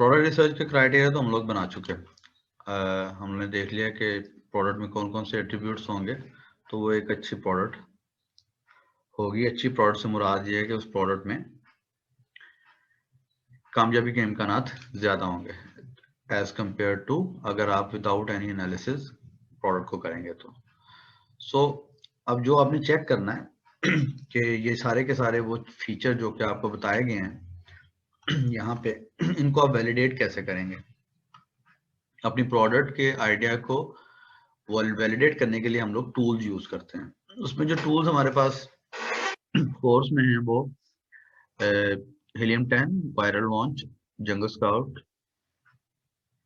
Product research के criteria तो हम लोग बना चुके हैं। हमने देख लिया कि प्रोडक्ट में कौन कौन से एट्रीब्यूट्स होंगे, तो वो एक अच्छी प्रोडक्ट होगी। अच्छी प्रोडक्ट से मुराद ये है कि उस प्रोडक्ट में कामयाबी के इम्कानात ज़्यादा होंगे एज कम्पेयर टू अगर आप विदाउट एनी एनालिसिस प्रोडक्ट को करेंगे तो। अब जो आपने चेक करना है कि ये सारे के सारे वो फीचर जो कि आपको बताए गए हैं यहाँ पे, इनको आप वैलिडेट कैसे करेंगे। अपनी प्रोडक्ट के आइडिया को वैलिडेट करने के लिए हम लोग टूल्स यूज करते हैं। उसमें जो टूल्स हमारे पास कोर्स में है वो हीलियम 10, वायरल लॉन्च, जंगल स्काउट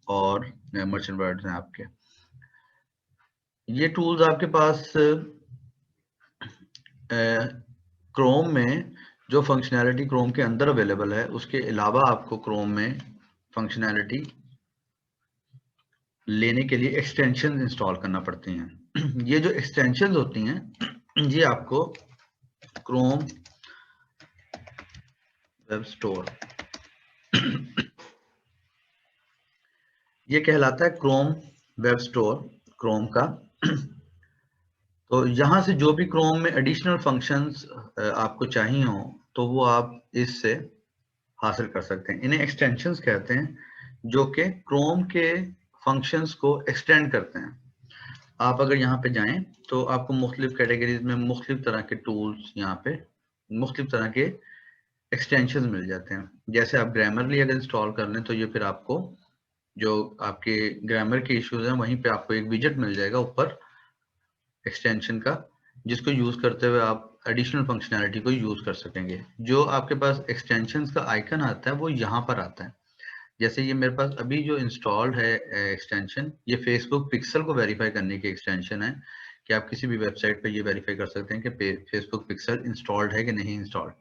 और मर्चेंट वर्ड्स हैं आपके। ये टूल्स आपके पास क्रोम में जो फंक्शनैलिटी क्रोम के अंदर अवेलेबल है, उसके अलावा आपको क्रोम में फंक्शनैलिटी लेने के लिए एक्सटेंशन इंस्टॉल करना पड़ती हैं। ये जो एक्सटेंशन होती हैं ये आपको क्रोम वेब स्टोर ये कहलाता है क्रोम वेब स्टोर क्रोम का। तो यहाँ से जो भी क्रोम में एडिशनल फंक्शंस आपको चाहिए हो तो वो आप इससे हासिल कर सकते हैं। इन्हें एक्सटेंशंस कहते हैं, जो कि क्रोम के फंक्शंस को एक्सटेंड करते हैं। आप अगर यहाँ पे जाएं तो आपको मुख्तलिफ कैटेगरीज में मुख्तलिफ तरह के टूल्स, यहाँ पे मुख्तलिफ तरह के एक्सटेंशंस मिल जाते हैं। जैसे आप ग्रामरली अगर इंस्टॉल कर लें तो ये फिर आपको जो आपके ग्रामर के इश्यूज हैं वहीं पे आपको एक विजेट मिल जाएगा ऊपर एक्सटेंशन का, जिसको यूज करते हुए आप एडिशनल फंक्शनैलिटी को यूज कर सकेंगे। जो आपके पास एक्सटेंशंस का आइकन आता है वो यहाँ पर आता है। जैसे ये मेरे पास अभी जो इंस्टॉल्ड है एक्सटेंशन, ये फेसबुक पिक्सल को वेरीफाई करने की एक्सटेंशन है कि आप किसी भी वेबसाइट पे ये वेरीफाई कर सकते हैं कि फेसबुक पिक्सल इंस्टॉल्ड है कि नहीं installed.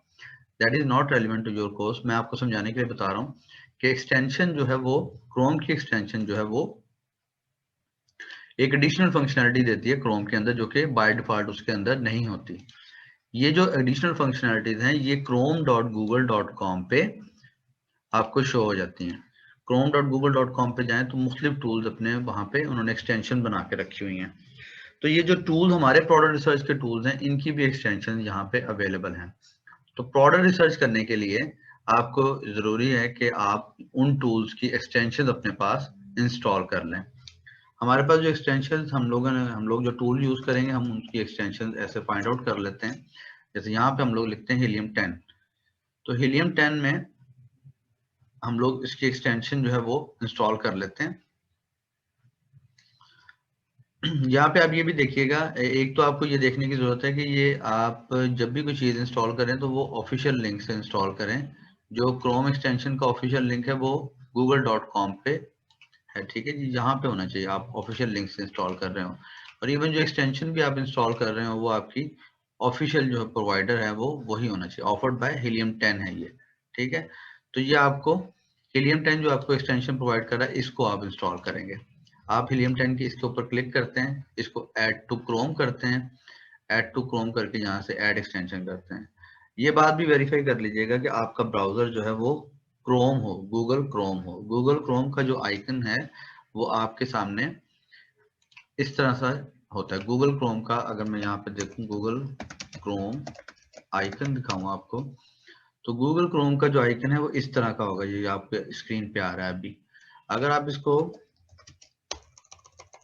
That is not relevant to your course. मैं आपको समझाने के लिए बता रहा हूँ कि एक्सटेंशन जो है वो क्रोम की एक्सटेंशन जो है वो एक एडिशनल फंक्शनैलिटी देती है क्रोम के अंदर, जो कि बाय डिफॉल्ट उसके अंदर नहीं होती। ये जो एडिशनल फंक्शनैलिटीज हैं ये chrome.google.com पे आपको शो हो जाती हैं। chrome.google.com पे जाएं तो मुख्तलिफ टूल्स अपने वहां पे उन्होंने एक्सटेंशन बना के रखी हुई हैं। तो ये जो टूल हमारे प्रोडक्ट रिसर्च के टूल्स हैं, इनकी भी एक्सटेंशन यहाँ पे अवेलेबल हैं। तो प्रोडक्ट रिसर्च करने के लिए आपको जरूरी है कि आप उन टूल्स की एक्सटेंशन अपने पास इंस्टॉल कर लें। हमारे पास जो एक्सटेंशन हम लोग जो टूल यूज करेंगे, हम उनकी एक्सटेंशन ऐसे फाइंड आउट कर लेते हैं। जैसे यहाँ पे हम लोग लिखते हैं हीलियम 10, तो हीलियम 10 में हम लोग इसकी एक्सटेंशन जो है वो इंस्टॉल कर लेते हैं। यहाँ पे आप ये भी देखिएगा, एक तो आपको ये देखने की जरूरत है कि ये आप जब भी कोई चीज इंस्टॉल करें तो वो ऑफिशियल लिंक से इंस्टॉल करें। जो क्रोम एक्सटेंशन का ऑफिशियल लिंक है वो google.com पे है, ठीक है जी। यहाँ पे होना चाहिए आप ऑफिशियल लिंक से इंस्टॉल कर रहे हो। और इवन जो एक्सटेंशन भी आप इंस्टॉल कर रहे हो वो आपकी ऑफिशियल जो प्रोवाइडर है वो वही होना चाहिए, ऑफर्ड बाय हीलियम 10 है ये, ठीक है। तो ये आपको हीलियम 10 जो आपको एक्सटेंशन प्रोवाइड कर रहा है इसको आप इंस्टॉल करेंगे। आप हीलियम 10 के इसके ऊपर क्लिक करते हैं, इसको ऐड टू क्रोम करते हैं, ऐड टू क्रोम करके यहाँ से ऐड एक्सटेंशन करते हैं। ये बात भी वेरीफाई कर लीजिएगा कि आपका ब्राउजर जो है वो क्रोम हो, गूगल क्रोम हो। गूगल क्रोम का जो आइकन है वो आपके सामने इस तरह से होता है। गूगल क्रोम का अगर मैं यहाँ पे देखूं, गूगल क्रोम आइकन दिखाऊं आपको, तो गूगल क्रोम का जो आइकन है वो इस तरह का होगा। ये आपके स्क्रीन पे आ रहा है अभी। अगर आप इसको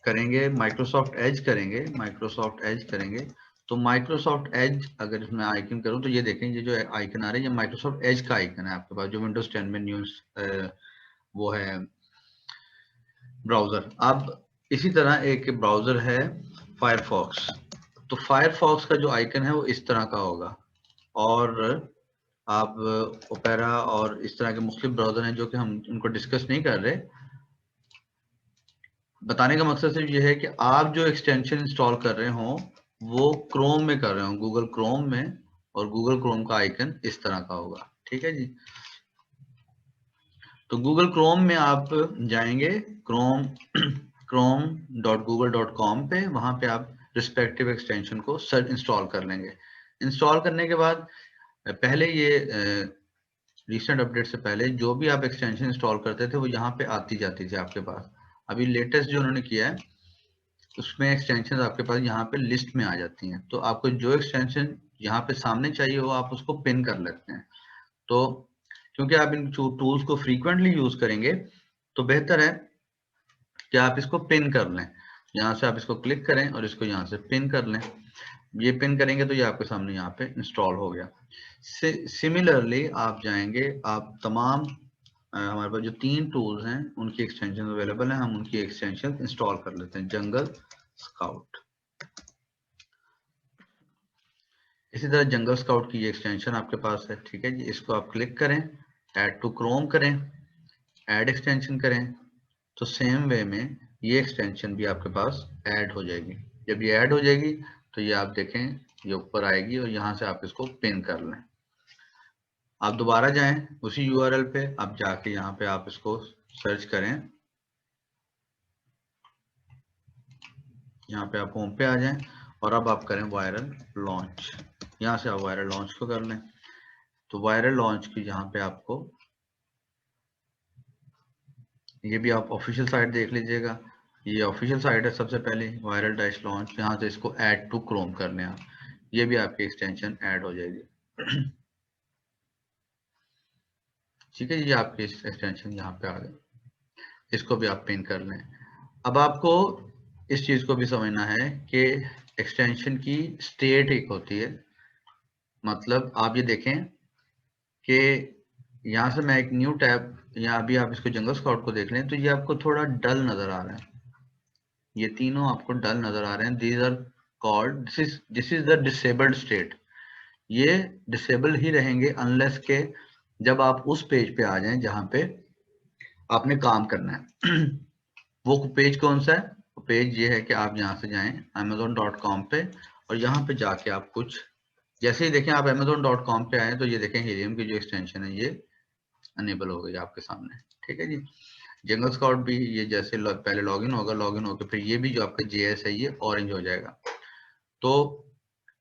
करेंगे माइक्रोसॉफ्ट एज करेंगे, माइक्रोसॉफ्ट एज करेंगे, तो माइक्रोसॉफ्ट एज अगर इसमें आइकन करूं तो ये देखें, ये जो आइकन आ रहा है ये माइक्रोसॉफ्ट एज का आइकन है आपके पास, जो विंडोज 10 में न्यूज वो है ब्राउजर। अब इसी तरह एक ब्राउजर है फायरफॉक्स, तो फायरफॉक्स का जो आइकन है वो इस तरह का होगा। और आप ओपेरा और इस तरह के मुख्तलिफ ब्राउजर हैं जो कि हम उनको डिस्कस नहीं कर रहे। बताने का मकसद सिर्फ ये है कि आप जो एक्सटेंशन इंस्टॉल कर रहे हो वो क्रोम में कर रहे हो, गूगल क्रोम में, और गूगल क्रोम का आइकन इस तरह का होगा, ठीक है जी। तो गूगल क्रोम में आप जाएंगे, क्रोम chrome.google.com पे, वहां पे आप रिस्पेक्टिव एक्सटेंशन को इंस्टॉल कर लेंगे। इंस्टॉल करने के बाद पहले ये रिसेंट अपडेट से पहले जो भी आप एक्सटेंशन इंस्टॉल करते थे वो यहाँ पे आती जाती थी आपके पास। अभी लेटेस्ट जो उन्होंने किया है उसमें एक्सटेंशन आपके पास यहाँ पे लिस्ट में आ जाती हैं। तो आपको जो एक्सटेंशन यहाँ पे सामने चाहिए हो आप उसको पिन कर लेते हैं। तो क्योंकि आप इन टूल्स को फ्रीक्वेंटली यूज करेंगे तो बेहतर है कि आप इसको पिन कर लें। यहाँ से आप इसको क्लिक करें और इसको यहाँ से पिन कर लें। ये पिन करेंगे तो ये आपके सामने यहाँ पे इंस्टॉल हो गया। सिमिलरली आप जाएंगे, आप तमाम हमारे पास जो 3 टूल्स हैं उनकी एक्सटेंशन अवेलेबल है, हम उनकी एक्सटेंशन इंस्टॉल कर लेते हैं। जंगल स्काउट, इसी तरह जंगल स्काउट की ये एक्सटेंशन आपके पास है, ठीक है जी। इसको आप क्लिक करें, ऐड टू क्रोम करें, ऐड एक्सटेंशन करें, तो सेम वे में ये एक्सटेंशन भी आपके पास ऐड हो जाएगी। जब ये ऐड हो जाएगी तो ये आप देखें ये ऊपर आएगी और यहाँ से आप इसको पिन कर लें। आप दोबारा जाएं उसी यूआरएल पे, आप जाके यहाँ पे आप इसको सर्च करें, यहाँ पे आप होम पे आ जाएं और अब आप करें वायरल लॉन्च। यहाँ से आप वायरल लॉन्च को कर लें। तो वायरल लॉन्च की यहाँ पे आपको, ये भी आप ऑफिशियल साइट देख लीजिएगा, ये ऑफिशियल साइट है। सबसे पहले वायरल डैश लॉन्च, यहाँ से इसको ऐड टू क्रोम कर लें आप, ये भी आपकी एक्सटेंशन ऐड हो जाएगी। ठीक है, ये आपकी एक्सटेंशन यहाँ पे आ गई, इसको भी आप पिन कर लें। अब आपको इस चीज को भी समझना है कि एक्सटेंशन की स्टेट एक होती है। मतलब आप ये देखें कि यहाँ से मैं एक न्यू टैब, या अभी आप इसको जंगल स्काउट को देख लें तो ये आपको थोड़ा डल नजर आ रहा है, ये तीनों आपको डल नजर आ रहे हैं। These are called, this is the disabled state. ये डिसेबल ही रहेंगे अनलेस के जब आप उस पेज पे आ जाएं जहां पे आपने काम करना है। वो पेज कौन सा है? वो पेज ये है कि आप यहाँ से जाएं amazon.com पे और यहाँ पे जाके आप कुछ, जैसे ही देखें आप amazon.com पे आए तो ये देखें हीलियम की जो एक्सटेंशन है ये अनेबल हो गई आपके सामने। ठीक है जी। जंगल स्काउट भी ये जैसे पहले लॉगिन होगा, लॉगिन होकर फिर ये भी जो आपका JS है ये ऑरेंज हो जाएगा। तो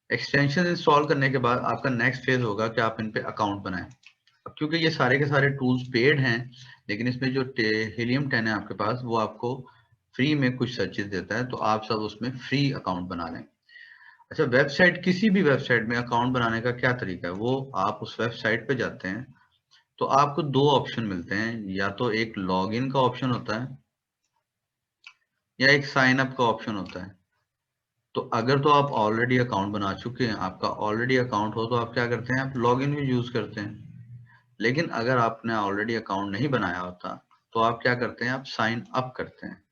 एक्सटेंशन इंस्टॉल करने के बाद आपका नेक्स्ट फेज होगा कि आप इन पे अकाउंट बनाएं। अब क्योंकि ये सारे के सारे टूल्स पेड हैं, लेकिन इसमें जो हीलियम 10 है आपके पास वो आपको फ्री में कुछ सर्चेस देता है, तो आप सब उसमें फ्री अकाउंट बना लें। अच्छा, वेबसाइट, किसी भी वेबसाइट में अकाउंट बनाने का क्या तरीका है? वो आप उस वेबसाइट पे जाते हैं तो आपको 2 ऑप्शन मिलते हैं, या तो एक लॉगिन का ऑप्शन होता है या एक साइन अप का ऑप्शन होता है। तो अगर तो आप ऑलरेडी अकाउंट बना चुके हैं, आपका ऑलरेडी अकाउंट हो, तो आप क्या करते हैं, आप लॉगिन भी यूज करते हैं। लेकिन अगर आपने ऑलरेडी अकाउंट नहीं बनाया होता तो आप क्या करते हैं, आप साइन अप करते हैं।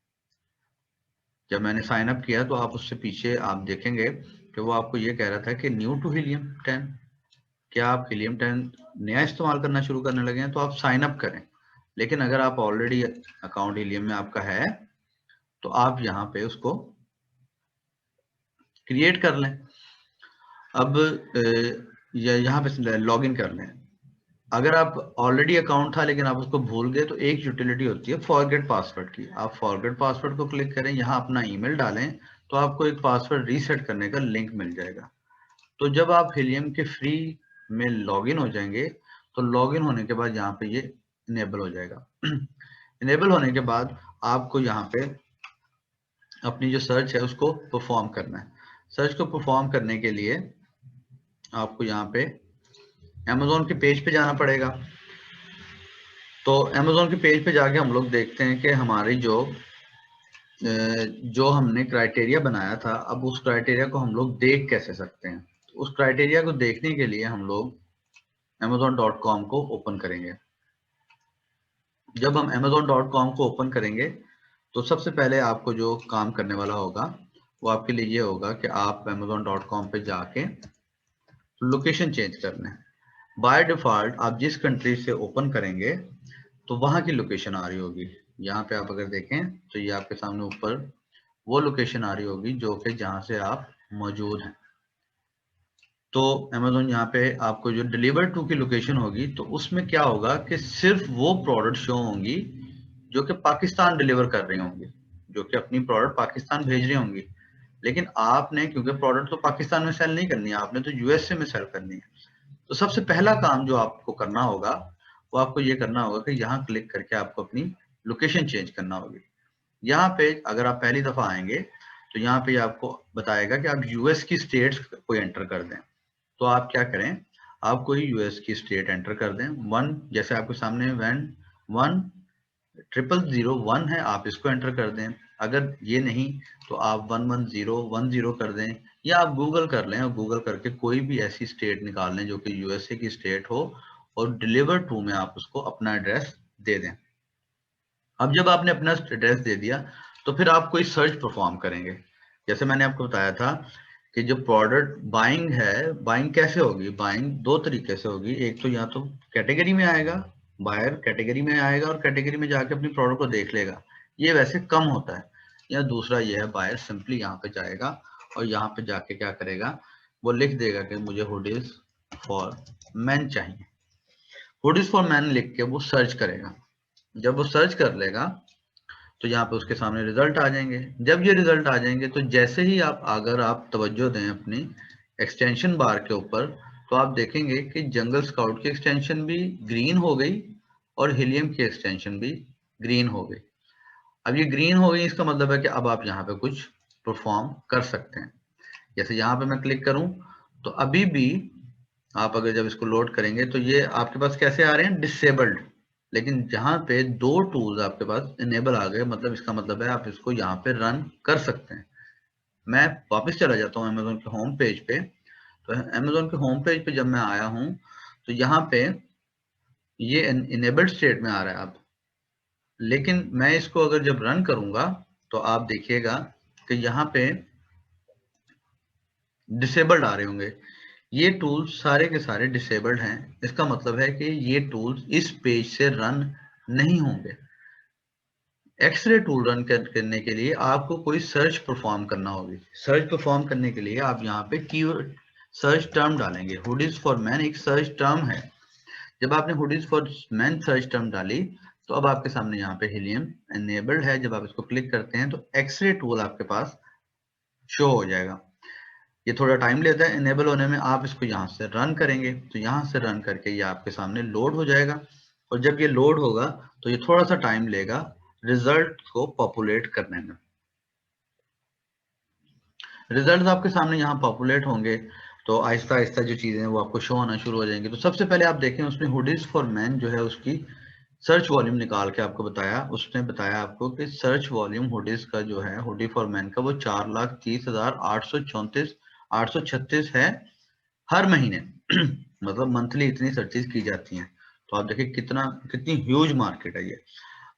जब मैंने साइन अप किया तो आप उससे पीछे आप देखेंगे कि वो आपको ये कह रहा था कि न्यू टू हीलियम 10, क्या आप हीलियम 10 नया इस्तेमाल करना शुरू करने लगे हैं तो आप साइन अप करें। लेकिन अगर आप ऑलरेडी अकाउंट हीलियम में आपका है तो आप यहाँ पे उसको क्रिएट कर लें। अब यहाँ पे लॉगिन कर लें। अगर आप ऑलरेडी अकाउंट था लेकिन आप उसको भूल गए तो एक यूटिलिटी होती है फॉरगेट पासवर्ड की। आप फॉरगेट पासवर्ड को क्लिक करें, यहाँ अपना ईमेल डालें तो आपको एक पासवर्ड रीसेट करने का लिंक मिल जाएगा। तो जब आप हीलियम के फ्री में लॉगिन हो जाएंगे तो लॉगिन होने के बाद यहाँ पे ये इनेबल हो जाएगा। इनेबल होने के बाद आपको यहाँ पे अपनी जो सर्च है उसको परफॉर्म करना है। सर्च को परफॉर्म करने के लिए आपको यहाँ पे Amazon के पेज पे जाना पड़ेगा। तो Amazon के पेज पे जाके हम लोग देखते हैं कि हमारी जो हमने क्राइटेरिया बनाया था, अब उस क्राइटेरिया को हम लोग देख कैसे सकते हैं। तो उस क्राइटेरिया को देखने के लिए हम लोग amazon.com को ओपन करेंगे। जब हम amazon.com को ओपन करेंगे तो सबसे पहले आपको जो काम करने वाला होगा वो आपके लिए ये होगा कि आप amazon.com पे जाके लोकेशन चेंज कर लें। बाय डिफॉल्ट आप जिस कंट्री से ओपन करेंगे तो वहां की लोकेशन आ रही होगी। यहाँ पे आप अगर देखें तो ये आपके सामने ऊपर वो लोकेशन आ रही होगी जो कि जहां से आप मौजूद हैं। तो Amazon यहाँ पे आपको जो डिलीवर टू की लोकेशन होगी तो उसमें क्या होगा कि सिर्फ वो प्रोडक्ट शो होंगी जो कि पाकिस्तान डिलीवर कर रही होंगी, जो कि अपनी प्रोडक्ट पाकिस्तान भेज रही होंगी। लेकिन आपने क्योंकि प्रोडक्ट तो पाकिस्तान में सेल नहीं करनी है, आपने तो USA में सेल करनी है। तो सबसे पहला काम जो आपको करना होगा वो आपको ये करना होगा कि यहाँ क्लिक करके आपको अपनी लोकेशन चेंज करना होगी। यहाँ पे अगर आप पहली दफा आएंगे तो यहाँ पे आपको बताएगा कि आप यूएस की स्टेट्स को एंटर कर दें। तो आप क्या करें, आप कोई यूएस की स्टेट एंटर कर दें। वन, जैसे आपके सामने 10001 है, आप इसको एंटर कर दें। अगर ये नहीं तो आप 11010 कर दें, या आप गूगल कर लें और गूगल करके कोई भी ऐसी स्टेट निकाल लें जो कि यूएसए की स्टेट हो और डिलीवर टू में आप उसको अपना एड्रेस दे दें। अब जब आपने अपना एड्रेस दे दिया तो फिर आप कोई सर्च परफॉर्म करेंगे। जैसे मैंने आपको बताया था कि जो प्रोडक्ट बाइंग है, बाइंग कैसे होगी, बाइंग दो तरीके से होगी। एक तो या तो कैटेगरी में आएगा, बायर कैटेगरी में आएगा और कैटेगरी में जाके अपनी प्रोडक्ट को देख लेगा, ये वैसे कम होता है। या दूसरा ये है, बायर सिंपली यहाँ पे जाएगा और यहाँ पे जाके क्या करेगा, वो लिख देगा कि मुझे हुडीज फॉर मैन चाहिए। हुडीज फॉर मैन लिख के वो सर्च करेगा। जब वो सर्च कर लेगा तो यहाँ पे उसके सामने रिजल्ट आ जाएंगे। जब ये रिजल्ट आ जाएंगे तो जैसे ही आप, अगर आप तवज्जो दें अपनी एक्सटेंशन बार के ऊपर, तो आप देखेंगे कि जंगल स्काउट की एक्सटेंशन भी ग्रीन हो गई और हीलियम की एक्सटेंशन भी ग्रीन हो गई। अब ये ग्रीन हो गई, इसका मतलब है कि अब आप यहाँ पे कुछ परफॉर्म कर सकते हैं। जैसे यहाँ पे मैं क्लिक करूं तो अभी भी आप अगर जब इसको लोड करेंगे तो ये आपके पास कैसे आ रहे हैं, डिसेबल्ड। लेकिन जहां पे दो टूल्स आपके पास इनेबल आ गए, मतलब इसका मतलब है आप इसको यहाँ पे रन कर सकते हैं। मैं वापस चला जाता हूँ अमेजोन के होम पेज पे। तो अमेजोन के होम पेज पे जब मैं आया हूँ तो यहाँ पे ये इनेबल्ड स्टेट में आ रहा है अब। लेकिन मैं इसको अगर जब रन करूंगा तो आप देखिएगा कि यहाँ पे डिसेबल्ड आ रहे होंगे। ये टूल्स सारे के सारे डिसेबल्ड हैं। इसका मतलब है कि ये टूल्स इस पेज से रन नहीं होंगे। एक्सरे टूल रन करने के लिए आपको कोई सर्च परफॉर्म करना होगी। सर्च परफॉर्म करने के लिए आप यहाँ पे कीवर्ड सर्च टर्म डालेंगे। हुडीज फॉर मैन एक सर्च टर्म है। जब आपने hoodies for man search term डाली तो अब आपके सामने यहाँ पे हीलियम एनेबल्ड है। जब आप इसको क्लिक करते हैं तो एक्सरे टूल आपके पास शो हो जाएगा। ये थोड़ा टाइम लेता है इनेबल होने में। आप इसको यहाँ से रन करेंगे तो यहाँ से रन करके ये आपके सामने लोड हो जाएगा। और जब ये लोड होगा तो ये थोड़ा सा टाइम लेगा रिजल्ट को पॉपुलेट करने में। रिजल्ट आपके सामने यहाँ पॉपुलेट होंगे तो आहिस्ता आहिस्ता जो चीजें हैं वो आपको शो होना शुरू हो जाएंगी। तो सबसे पहले आप देखें उसमें हुडीज फॉर मैन जो है उसकी सर्च वॉल्यूम निकाल के आपको बताया। उसने बताया आपको कि सर्च वॉल्यूम हुडीज का जो है, हुडी फॉर मैन का, वो 4,30,836 है हर महीने। मतलब मंथली इतनी सर्चेज की जाती हैं। तो आप देखिए कितनी ह्यूज मार्केट है ये।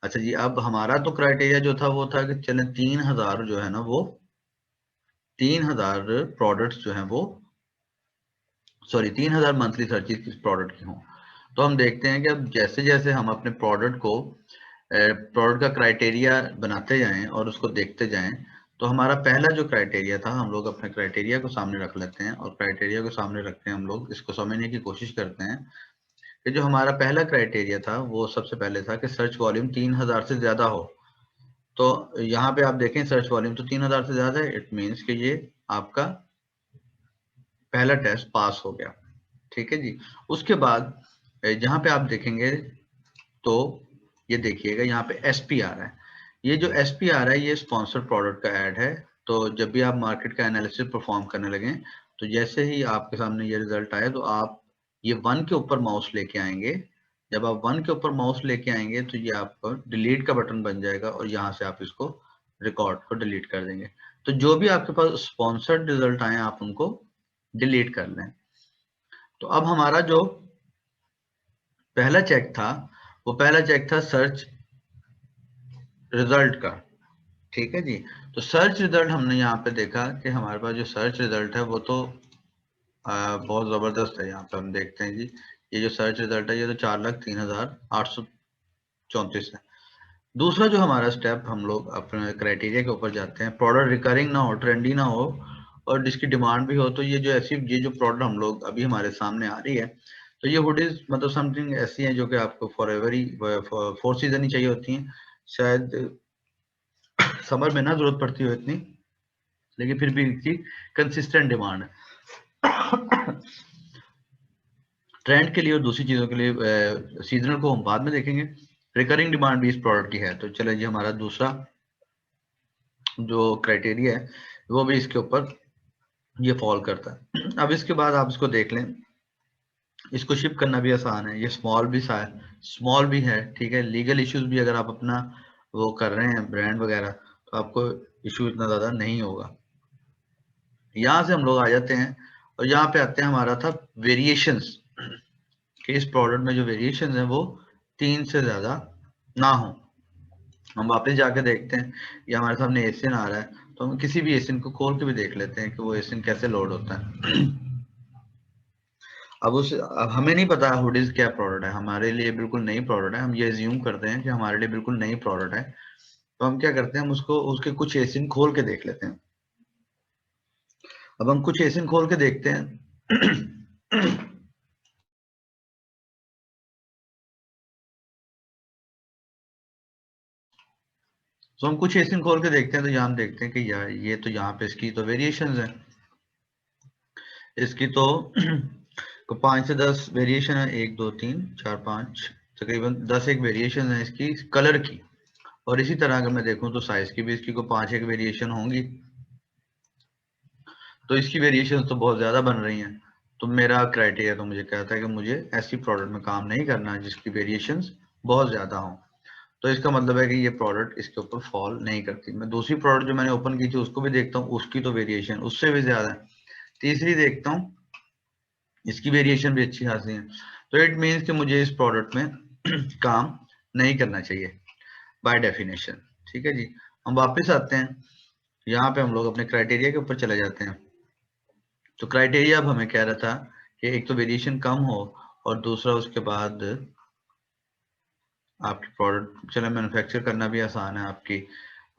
अच्छा जी, अब हमारा तो क्राइटेरिया जो था वो था कि चले 3,000 जो है ना, वो 3,000 प्रोडक्ट्स जो हैं वो, सॉरी 3,000 मंथली सर्चेज किस प्रोडक्ट की हों। तो हम देखते हैं कि अब जैसे जैसे हम अपने प्रोडक्ट का क्राइटेरिया बनाते जाएं और उसको देखते जाएं, तो हमारा पहला जो क्राइटेरिया था, हम लोग अपने क्राइटेरिया को सामने रख लेते हैं और क्राइटेरिया को सामने रख के हम लोग इसको समझने की कोशिश करते हैं कि जो हमारा पहला क्राइटेरिया था वो सबसे पहले था कि सर्च वॉल्यूम 3,000 से ज्यादा हो। तो यहाँ पे आप देखें सर्च वॉल्यूम तो 3,000 से ज्यादा है, इट मीन्स कि ये आपका पहला टेस्ट पास हो गया। ठीक है जी। उसके बाद जहाँ पे आप देखेंगे तो ये देखिएगा यहाँ पे एसपी आ रहा है। ये जो एसपी आ रहा है ये स्पॉन्सर्ड प्रोडक्ट का ऐड है। तो जब भी आप मार्केट का एनालिसिस परफॉर्म करने लगे तो जैसे ही आपके सामने ये रिजल्ट आए तो आप ये 1 के ऊपर माउस लेके आएंगे। जब आप 1 के ऊपर माउस लेके आएंगे तो ये आपका डिलीट का बटन बन जाएगा और यहाँ से आप इसको रिकॉर्ड को डिलीट कर देंगे। तो जो भी आपके पास स्पॉन्सर्ड रिजल्ट आए आप उनको डिलीट कर लें। तो अब हमारा जो पहला चेक था वो पहला चेक था सर्च रिजल्ट का। ठीक है जी। तो सर्च रिजल्ट हमने यहाँ पे देखा कि हमारे पास जो सर्च रिजल्ट है वो तो बहुत जबरदस्त है। यहाँ पे हम देखते हैं जी, ये जो सर्च रिजल्ट है ये तो 4,03,834 है। दूसरा जो हमारा स्टेप, हम लोग अपने क्राइटेरिया के ऊपर जाते हैं, प्रोडक्ट रिकरिंग ना हो, ट्रेंडी ना हो और जिसकी डिमांड भी हो। तो ये जो प्रोडक्ट हम लोग अभी हमारे सामने आ रही है, तो ये हुडीज मतलब समथिंग ऐसी हैं जो कि आपको फॉर एवर ही, फोर सीजन ही चाहिए होती हैं। शायद समर में ना जरूरत पड़ती हो इतनी, लेकिन फिर भी इनकी कंसिस्टेंट डिमांड है। ट्रेंड के लिए और दूसरी चीजों के लिए सीजनल को हम बाद में देखेंगे। रिकरिंग डिमांड भी इस प्रोडक्ट की है। तो चले जी, हमारा दूसरा जो क्राइटेरिया है वो भी इसके ऊपर ये फॉल करता है। अब इसके बाद आप इसको देख लें, इसको शिप करना भी आसान है, ये स्मॉल भी है, ठीक है। लीगल इश्यूज भी अगर आप अपना वो कर रहे हैं ब्रांड वगैरह, तो आपको इशू इतना ज्यादा नहीं होगा। यहाँ से हम लोग आ जाते हैं और यहाँ पे आते हैं, हमारा था वेरिएशंस कि इस प्रोडक्ट में जो वेरिएशंस है वो 3 से ज्यादा ना हो। हम वापस जाके देखते हैं, ये हमारे सामने एसियन आ रहा है, तो हम किसी भी एसियन को खोल के भी देख लेते हैं कि वो एसियन कैसे लोड होता है। अब हमें नहीं पता हुडीज क्या प्रोडक्ट है, हमारे लिए बिल्कुल नई प्रोडक्ट है, हम ये एज्यूम करते हैं कि हमारे लिए बिल्कुल नई प्रोडक्ट है। तो हम क्या करते हैं, हम उसको उसके कुछ एसियन खोल के देख लेते हैं। अब हम कुछ एसियन खोल के देखते हैं। तो हम कुछ एसियन खोल के देखते हैं, तो यहाँ हम देखते हैं कि यार ये तो यहाँ पे इसकी तो वेरिएशंस है, इसकी तो 5 से 10 वेरिएशन है, 1 2 3 4 5, तकरीबन 10 एक वेरिएशन है इसकी कलर की। और इसी तरह अगर मैं देखूं तो साइज की भी इसकी को 5 एक वेरिएशन होंगी, तो इसकी वेरिएशन तो बहुत ज्यादा बन रही हैं। तो मेरा क्राइटेरिया तो मुझे कहता है कि मुझे ऐसी प्रोडक्ट में काम नहीं करना जिसकी वेरिएशंस बहुत ज्यादा हों। तो इसका मतलब है कि ये प्रोडक्ट इसके ऊपर फॉल नहीं करती। मैं दूसरी प्रोडक्ट जो मैंने ओपन की थी उसको भी देखता हूँ, उसकी तो वेरिएशन उससे भी ज्यादा है। तीसरी देखता हूँ, इसकी वेरिएशन भी अच्छी खासी है। तो इट मीन्स कि मुझे इस प्रोडक्ट में काम नहीं करना चाहिए बाय डेफिनेशन। ठीक है जी, हम वापस आते हैं, यहाँ पे हम लोग अपने क्राइटेरिया के ऊपर चले जाते हैं। तो क्राइटेरिया अब हमें कह रहा था कि एक तो वेरिएशन कम हो, और दूसरा उसके बाद आपकी प्रोडक्ट चलो मैन्युफैक्चर करना भी आसान है आपकी।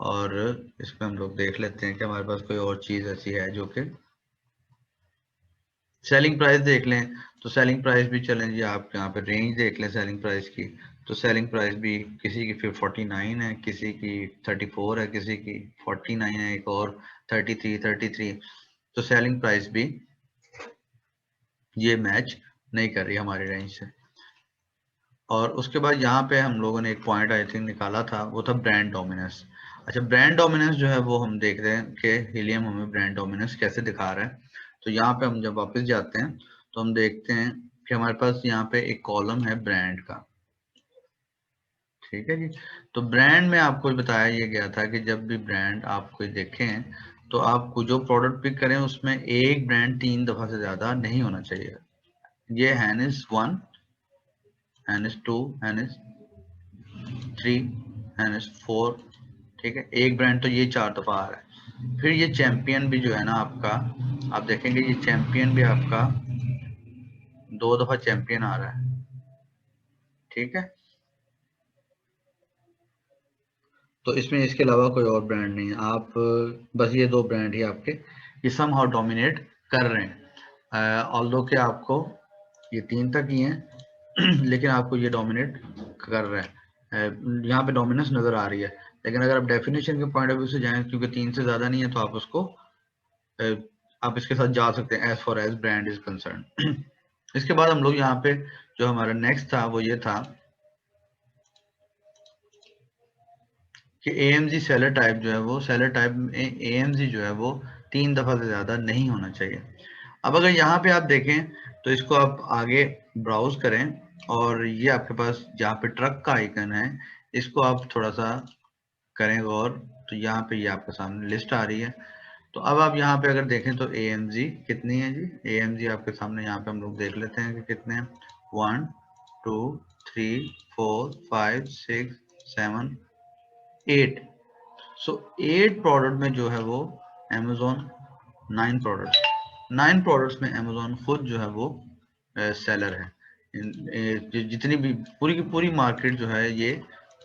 और इसमें हम लोग देख लेते हैं कि हमारे पास कोई और चीज ऐसी है जो कि सेलिंग प्राइस देख लें। तो सेलिंग प्राइस भी चलें जी, आप यहाँ पे रेंज देख लें सेलिंग प्राइस की। तो सेलिंग प्राइस भी किसी की फिर 49 है, किसी की 34 है, किसी की 49 है, एक और 33। तो सेलिंग प्राइस भी ये मैच नहीं कर रही हमारी रेंज से। और उसके बाद यहाँ पे हम लोगों ने एक पॉइंट आई थिंक निकाला था, वो था ब्रांड डोमिनेंस। अच्छा, ब्रांड डोमिनेंस जो है वो हम देख रहे हैं कि हीलियम हमें ब्रांड डोमिनेंस कैसे दिखा रहा है। तो यहाँ पे हम जब वापस जाते हैं तो हम देखते हैं कि हमारे पास यहाँ पे एक कॉलम है ब्रांड का। ठीक है जी, तो ब्रांड में आपको बताया ये गया था कि जब भी ब्रांड आप कोई देखें तो आपको जो प्रोडक्ट पिक करें उसमें एक ब्रांड 3 दफा से ज्यादा नहीं होना चाहिए। ये हैनिस 1, हैनिस 2, हैनिस 3, हैनिस 4, ठीक है। एक ब्रांड तो ये 4 दफा आ रहा है। फिर ये चैंपियन भी जो है ना आपका, आप देखेंगे ये चैंपियन भी आपका 2 दफा चैंपियन आ रहा है। ठीक है, तो इसमें इसके अलावा कोई और ब्रांड नहीं है। आप बस ये 2 ब्रांड ही आपके ये सम हाउ डोमिनेट कर रहे हैं। ऑल्दो के आपको ये 3 तक ही हैं लेकिन आपको ये डोमिनेट कर रहा है, यहाँ पे डोमिनेंस नजर आ रही है। लेकिन अगर आप डेफिनेशन के पॉइंट ऑफ व्यू से जाएं, क्योंकि 3 से ज्यादा नहीं है, तो आप उसको आप इसके साथ जा सकते हैं as far as brand is concern. इसके बाद हम लोग यहाँ पे जो हमारा नेक्स्ट था वो ये था कि एएमजी सेलर टाइप जो है वो सेलर टाइप में एएमजी जो है वो 3 दफा से ज्यादा नहीं होना चाहिए। अब अगर यहाँ पे आप देखें तो इसको आप आगे ब्राउज करें, और ये आपके पास जहाँ पे ट्रक का आइकन है इसको आप थोड़ा सा करें गौर, तो यहाँ पे ये आपके सामने लिस्ट आ रही है। तो अब आप यहाँ पे अगर देखें तो एएमजी कितनी है जी, एएमजी आपके सामने यहाँ पे हम लोग देख लेते हैं कि कितने हैं। 1 2 3 4 5 6 7 8। सो 8 प्रोडक्ट में जो है वो अमेजोन 9 प्रोडक्ट्स में अमेजोन खुद जो है वो सेलर है। जितनी भी पूरी की पूरी मार्केट जो है ये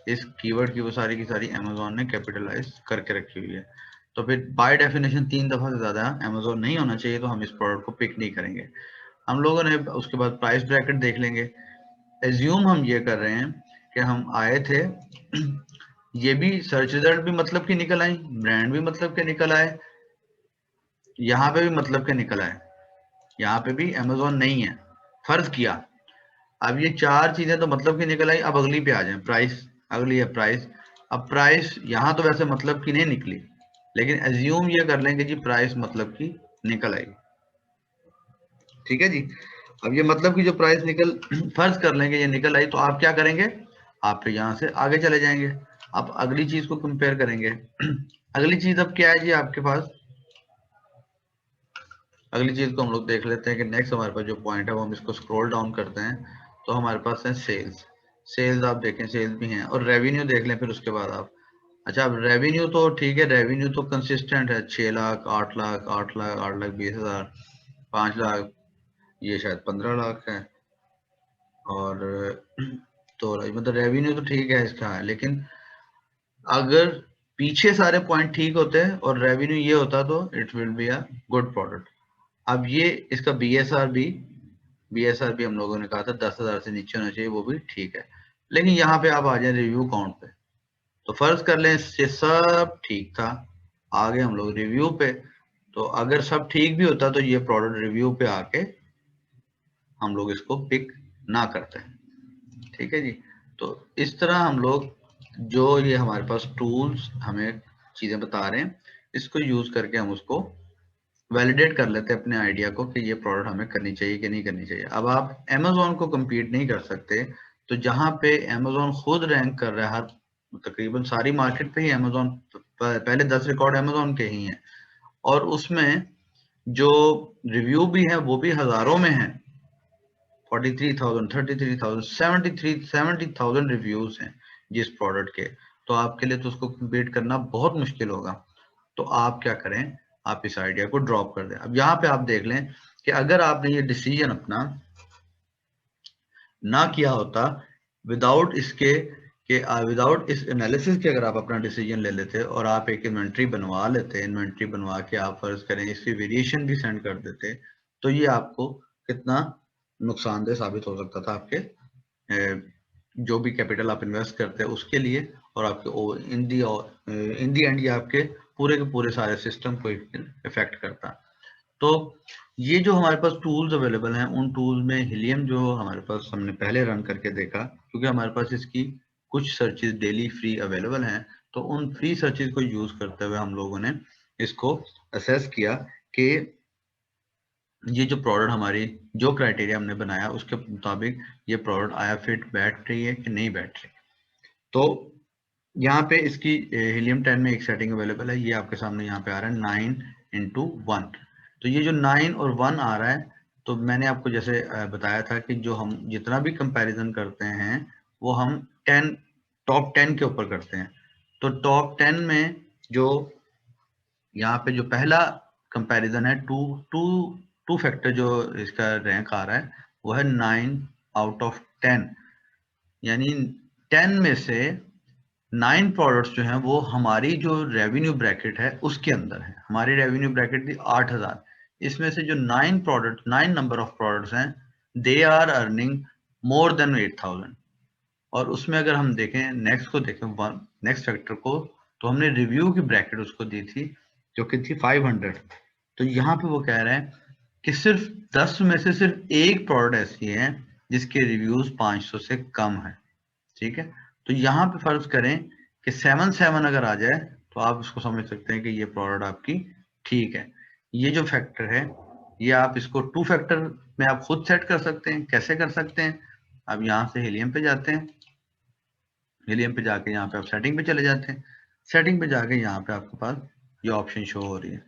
इस कीवर्ड की वो सारी की सारी अमेजोन ने कैपिटलाइज करके रखी हुई है। तो फिर बाय डेफिनेशन 3 दफा से ज्यादा अमेजोन नहीं होना चाहिए, तो हम इस प्रोडक्ट को पिक नहीं करेंगे। हम लोगों ने उसके बाद प्राइस ब्रैकेट देख लेंगे। एज्यूम हम ये कर रहे हैं कि हम आए थे ये भी सर्च रिजल्ट भी मतलब की निकल आई, ब्रांड भी मतलब के निकल आए, यहाँ पे भी मतलब के निकल आए, यहाँ पे भी अमेजोन नहीं है, फर्ज किया, अब ये 4 चीजें तो मतलब की निकल आई। अब अगली पे आ जाए, प्राइस। अगली है प्राइस। अब प्राइस यहाँ तो वैसे मतलब की नहीं निकली, लेकिन एज्यूम ये कर लेंगे जी प्राइस मतलब की निकल आई। ठीक है जी। अब ये मतलब की जो प्राइस निकल फर्ज कर लेंगे ये निकल आई, तो आप क्या करेंगे, आप फिर यहाँ से आगे चले जाएंगे। आप अगली चीज को कंपेयर करेंगे। अगली चीज अब क्या है जी आपके पास, अगली चीज को हम लोग देख लेते हैं कि नेक्स्ट हमारे पास जो पॉइंट है वो हम इसको स्क्रॉल डाउन करते हैं, तो हमारे पास है सेल्स। सेल्स आप देखें, सेल्स भी हैं, और रेवेन्यू देख लें फिर उसके बाद आप। अच्छा, अब रेवेन्यू तो ठीक है, रेवेन्यू तो कंसिस्टेंट है, 6 लाख, 8 लाख, 8 लाख, 8 लाख 20 हजार, 5 लाख, ये शायद 15 लाख है। और तो मतलब रेवेन्यू तो ठीक है इसका, लेकिन अगर पीछे सारे पॉइंट ठीक होते हैं और रेवेन्यू ये होता तो it will be a good product. अब ये इसका बीएसआर भी हम लोगों ने कहा था 10,000 से नीचे होना चाहिए, वो भी ठीक है। लेकिन यहाँ पे आप आ जाए रिव्यू काउंट पे, तो फर्ज कर लें ये सब ठीक था, आगे हम लोग रिव्यू पे। तो अगर सब ठीक भी होता तो ये प्रोडक्ट रिव्यू पे आके हम लोग इसको पिक ना करते हैं। ठीक है जी। तो इस तरह हम लोग जो ये हमारे पास टूल्स हमें चीजें बता रहे हैं, इसको यूज करके हम उसको वैलिडेट कर लेते हैं अपने आइडिया को कि ये प्रोडक्ट हमें करनी चाहिए कि नहीं करनी चाहिए। अब आप अमेजोन को compete नहीं कर सकते, तो जहां पे अमेजोन खुद रैंक कर रहा है, हर तकरीबन सारी मार्केट पे ही अमेजोन पहले 10 रिकॉर्ड अमेजोन के ही हैं, और उसमें जो रिव्यू भी है वो भी हजारों में है। 43,000, 33,000, 70,000 रिव्यूज हैं जिस प्रोडक्ट के। तो आपके लिए तो उसको compete करना बहुत मुश्किल होगा। तो आप क्या करें, आप इस आइडिया को ड्रॉप कर दें। अब यहाँ पे आप देख लें कि अगर आपने ये डिसीजन अपना ना किया होता, विदाउट इसके कि विदाउट इस एनालिसिस के अगर आप अपना डिसीजन ले लेते और आप एक इन्वेंट्री बनवा लेते, इन्वेंट्री बनवा के आप फर्ज करें इसकी वेरिएशन भी सेंड कर देते, तो ये आपको कितना नुकसानदेह साबित हो सकता था आपके जो भी कैपिटल आप इन्वेस्ट करते हैं उसके लिए, और आपके इन दी एंड ये आपके पूरे के पूरे सारे सिस्टम को इफेक्ट करता। तो ये जो हमारे पास टूल्स अवेलेबल हैं, उन टूल्स में हिलियम जो हमारे पास हमने पहले रन करके देखा, क्योंकि हमारे पास इसकी कुछ सर्चेज डेली फ्री अवेलेबल हैं, तो उन फ्री सर्चेज को यूज करते हुए हम लोगों ने इसको असेस किया कि ये जो प्रोडक्ट हमारी जो क्राइटेरिया हमने बनाया उसके मुताबिक ये प्रोडक्ट आया फिट बैठ रही है कि नहीं बैठ रही। तो यहाँ पे इसकी हीलियम 10 में एक सेटिंग अवेलेबल है, ये आपके सामने यहाँ पे आ रहा है 9:1। तो ये जो 9 और 1 आ रहा है, तो मैंने आपको जैसे बताया था कि जो हम जितना भी कंपैरिजन करते हैं वो हम 10 टॉप 10 के ऊपर करते हैं। तो टॉप 10 में जो यहाँ पे जो पहला कंपैरिजन है, टू फैक्टर जो इसका रैंक आ रहा है वो है 9/10, यानी 10 में से 9 प्रोडक्ट्स जो हैं वो हमारी जो रेवेन्यू ब्रैकेट है उसके अंदर है। हमारी रेवेन्यू ब्रैकेट थी 8,000, इसमें से जो 9 नंबर ऑफ प्रोडक्ट्स हैं they are earning more than 8,000। और उसमें अगर हम देखें नेक्स्ट को देखें, नेक्स्ट फैक्टर को, तो हमने रिव्यू की ब्रैकेट उसको दी थी जो कि थी 500। तो यहाँ पे वो कह रहे हैं कि सिर्फ 10 में से सिर्फ एक प्रोडक्ट ऐसी है जिसके रिव्यूज 500 से कम है। ठीक है, तो यहाँ पे फर्ज करें कि 7 अगर आ जाए तो आप इसको समझ सकते हैं कि ये प्रोडक्ट आपकी ठीक है। ये जो फैक्टर है ये आप इसको 2 फैक्टर में आप खुद सेट कर सकते हैं। कैसे कर सकते हैं, अब यहाँ से हीलियम पे जाते हैं, हीलियम पे जाके यहाँ पे आप सेटिंग पे चले जाते हैं, सेटिंग पे जाके यहाँ पे आपके पास ये ऑप्शन शो हो रही है।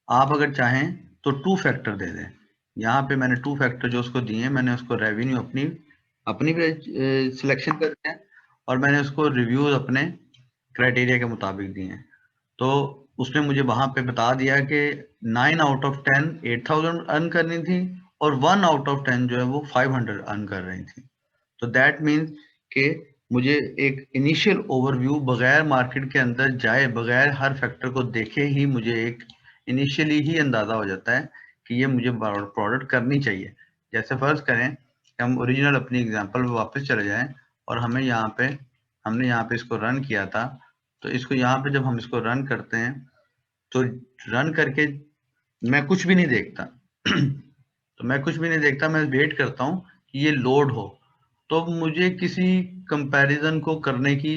आप अगर चाहें तो 2 फैक्टर दे दें। यहाँ पे मैंने 2 फैक्टर जो उसको दिए, मैंने उसको रेवेन्यू अपनी अपनी सिलेक्शन करते हैं, और मैंने उसको रिव्यूज अपने क्राइटेरिया के मुताबिक दिए हैं। तो उसने मुझे वहां पे बता दिया कि 9/10 8,000 अर्न करनी थी, और 1/10 जो है वो 500 अर्न कर रही थी। तो दैट मीन्स कि मुझे एक इनिशियल ओवरव्यू बगैर मार्केट के अंदर जाए, बगैर हर फैक्टर को देखे ही मुझे एक इनिशियली ही अंदाजा हो जाता है कि ये मुझे प्रोडक्ट करनी चाहिए। जैसे फर्ज करें कि हम ओरिजिनल अपनी एग्जांपल पे वापस चले जाएं, और हमने यहाँ पे इसको रन किया था। तो इसको यहाँ पे जब हम इसको रन करते हैं तो रन करके मैं कुछ भी नहीं देखता तो मैं कुछ भी नहीं देखता, मैं वेट करता हूँ कि ये लोड हो। तो मुझे किसी कंपैरिजन को करने की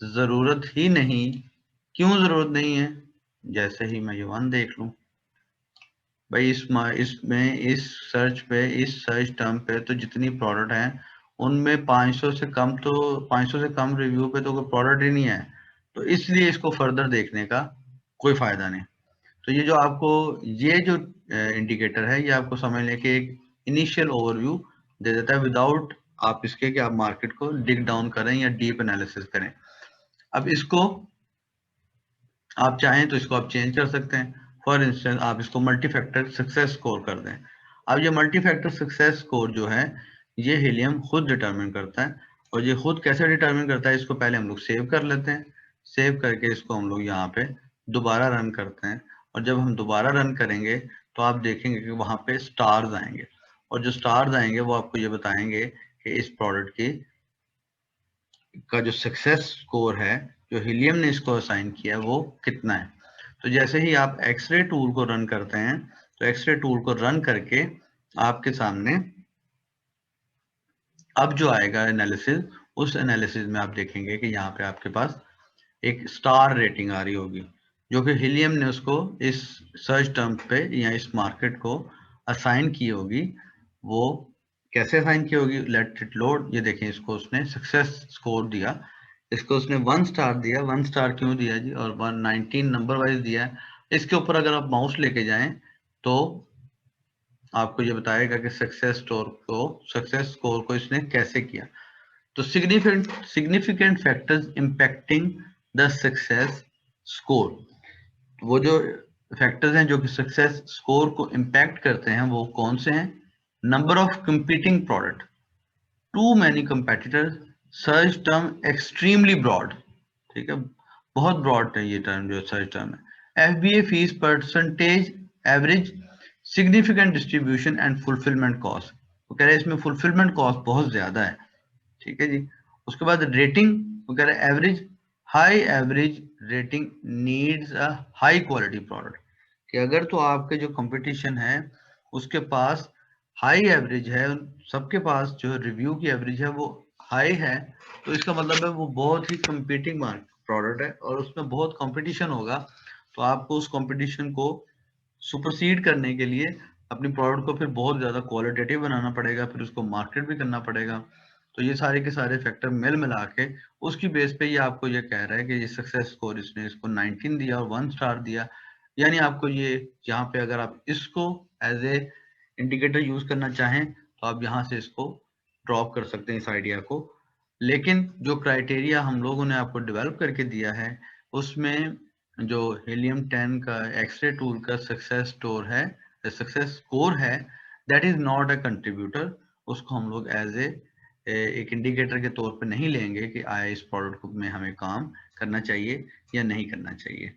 ज़रूरत ही नहीं। क्यों ज़रूरत नहीं है? जैसे ही मैं ये 1 देख लूँ, भाई इसमें इस सर्च पे, इस सर्च टर्म पे तो जितनी प्रोडक्ट हैं उनमें 500 से कम रिव्यू पे तो कोई प्रोडक्ट ही नहीं है। तो इसलिए इसको फर्दर देखने का कोई फायदा नहीं। तो ये जो आपको ये जो इंडिकेटर है, ये आपको समझ लें कि एक इनिशियल ओवरव्यू दे देता है विदाउट आप इसके कि आप मार्केट को डिग डाउन करें या डीप एनालिसिस करें। अब इसको आप चाहें तो इसको आप चेंज कर सकते हैं। फॉर इंस्टेंस आप इसको मल्टी फैक्टर सक्सेस स्कोर कर दें। अब ये मल्टी फैक्टर सक्सेस स्कोर जो है, ये हीलियम खुद डिटरमिन करता है। और ये खुद कैसे डिटरमिन करता है, इसको पहले हम लोग सेव कर लेते हैं। सेव करके इसको हम लोग यहाँ पे दोबारा रन करते हैं। और जब हम दोबारा रन करेंगे तो आप देखेंगे कि वहां पे स्टार्स आएंगे, और जो स्टार्स आएंगे वो आपको ये बताएंगे कि इस प्रोडक्ट की का जो सक्सेस स्कोर है, जो हीलियम ने इसको असाइन किया है, वो कितना है। तो जैसे ही आप एक्सरे टूल को रन करते हैं, तो एक्सरे टूल को रन करके आपके सामने अब जो आएगा एनालिसिस, उस एनालिसिस में आप देखेंगे कि यहाँ पे आपके पास एक स्टार रेटिंग आ रही होगी, जो कि हीलियम ने उसको इस सर्च टर्म पे या इस मार्केट को असाइन की होगी। वो कैसे असाइन की होगी? Let it load. ये देखें, इसको उसने सक्सेस स्कोर दिया, इसको उसने 1 स्टार दिया। 1 स्टार क्यों दिया जी? और 119 नंबर वाइज दिया है। इसके ऊपर अगर आप माउस लेके जाएं तो आपको ये बताएगा कि सक्सेस स्कोर को इसने कैसे किया। तो significant factors impacting the success score, वो जो फैक्टर्स हैं जो कि सक्सेस स्कोर को इम्पैक्ट करते हैं, वो कौन से हैं? Number of competing product, too many competitors, search term extremely broad. ठीक है, बहुत ब्रॉड है ये टर्म, जो सर्च टर्म है। FBA fees percentage average, significant distribution and fulfilment cost. वो कह रहे हैं इसमें फुलफिलमेंट कॉस्ट बहुत ज्यादा है। ठीक है जी। उसके बाद रेटिंग, वो कह रहे हैं average, high average rating needs a high quality product. कि अगर तो आपके जो कंपटीशन है उसके पास हाई एवरेज है, सबके पास जो रिव्यू की एवरेज है वो हाई है, तो इसका मतलब है वो बहुत ही कंपीटिंग प्रोडक्ट है और उसमें बहुत कंपटीशन होगा। तो आपको उस कंपटीशन को सुपरसीड करने के लिए अपनी प्रोडक्ट को फिर बहुत ज्यादा क्वालिटेटिव बनाना पड़ेगा, फिर उसको मार्केट भी करना पड़ेगा। तो ये सारे के सारे फैक्टर मिल मिला के उसकी बेस पे ये आपको ये कह रहा है कि ये सक्सेस स्कोर इसने इसको 19 दिया और 1 स्टार दिया। यानी आपको ये यहाँ पे अगर आप इसको एज ए इंडिकेटर यूज करना चाहें तो आप यहाँ से इसको ड्रॉप कर सकते हैं इस आइडिया को। लेकिन जो क्राइटेरिया हम लोगों ने आपको डेवलप करके दिया है, उसमें जो हीलियम 10 का एक्सरे टूल का सक्सेस स्कोर है, that is not a contributor. उसको हम लोग एज ए एक इंडिकेटर के तौर पे नहीं लेंगे कि आया इस प्रोडक्ट में हमें काम करना चाहिए या नहीं करना चाहिए।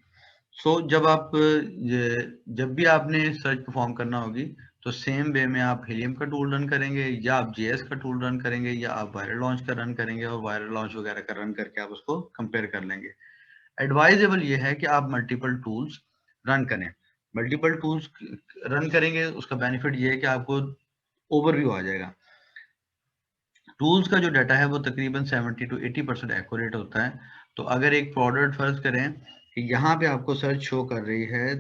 जब भी आपने सर्च परफॉर्म करना होगी, तो सेम वे में आप हीलियम का टूल रन करेंगे, या आप JS का टूल रन करेंगे, या आप वायरल लॉन्च का रन करेंगे, और वायरल लॉन्च वगैरह का रन करके आप उसको कंपेयर कर लेंगे। एडवाइजेबल ये है कि आप मल्टीपल टूल्स रन करें। मल्टीपल टूल्स रन करेंगे, उसका बेनिफिट ये है कि आपको ओवरव्यू आ जाएगा। टूल्स का जो डाटा है वो तकरीबन 70 to 80% एक्यूरेट होता है। तो अगर एक प्रोडक्ट फर्ज करें कि यहाँ पे आपको सर्च शो कर रही है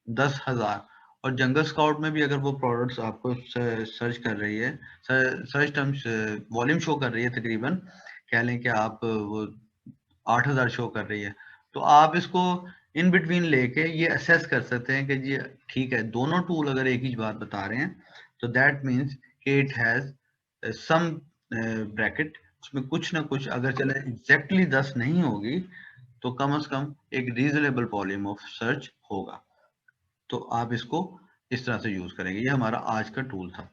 10,000, और जंगल स्काउट में भी अगर वो प्रोडक्ट्स आपको सर्च कर रही है, सर्च टर्म्स वॉल्यूम शो कर रही है, तकरीबन कह लें कि आप वो 8,000 शो कर रही है, तो आप इसको इन बिटवीन लेके ये असेस कर सकते हैं कि जी ठीक है, दोनों टूल अगर एक ही बात बता रहे हैं तो दैट मीन्स कि इट हैज सम ब्रैकेट, उसमें कुछ ना कुछ, अगर चले एग्जैक्टली 10 नहीं होगी तो कम से कम एक रीजनेबल वॉल्यूम ऑफ सर्च होगा। तो आप इसको इस तरह से यूज करेंगे। ये हमारा आज का टूल था।